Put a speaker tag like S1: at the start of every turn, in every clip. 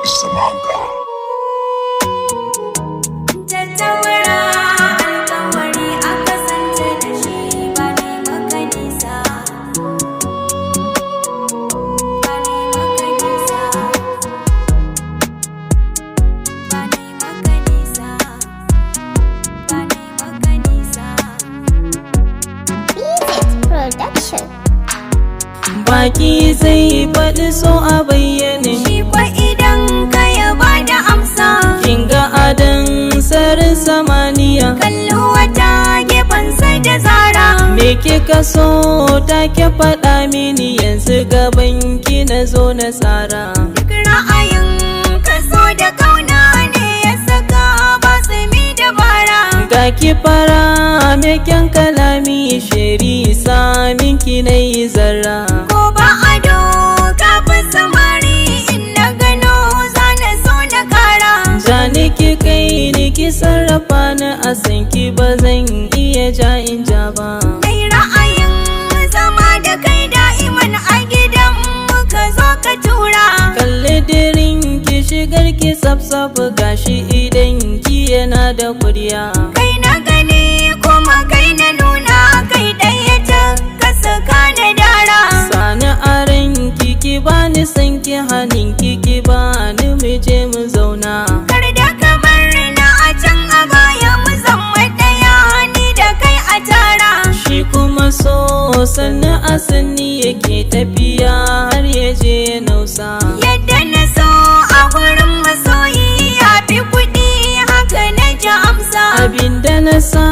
S1: Samanga.
S2: Baki zai faɗi so a bayyane,
S3: shi kwa idan ka yaba da amsa.
S2: kinga adan sarin samaniya,
S3: Kalli wata gefensa da zara.
S2: me kika so take faɗa mini, yanzu gaban ki na zo na tsara.
S3: Duk ra'ayin ka so da kauna ne ya saka ba su mi dabara.
S2: Ga ki fara me kyan kalami, sheri samin ki na yi zarra.
S3: Ko ba ado ka fi samari, in na gano zana so na kara.
S2: Jani ki kai ni ki sarrafa ni, a san ki ba zan iya ja in ja ba.
S3: Mai ra'ayin zama da kai da'iman a gidan muka zo ka tura.
S2: Kalli dirin ki shigar ki tsaf gashi idan ki yana da kurya.
S3: Kai na gani kuma kai na nuna, kai ɗaya ta ka saka na dara.
S2: Sani aran ki bani san ki, hanin ki bani mu je mu zauna.
S3: Kar da ka bar na a can a baya, mu zama ɗaya ni da kai a tara.
S2: Shi kuma so sannan a sanni yake tafiya har ya je nausa.
S3: Yadda na so a wurin masoyi ya fi kuɗi, haka na ji amsa.
S2: Abinda na sa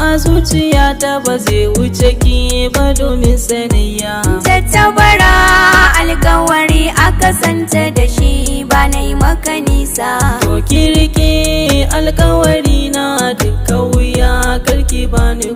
S2: a zuciyata ba zai wuce ki ba domin sanayya.
S3: Tattabara alkawari a kasance da shi, ba na yi maka nisa.
S2: To ki rike alkawari na, duka wuya karki bani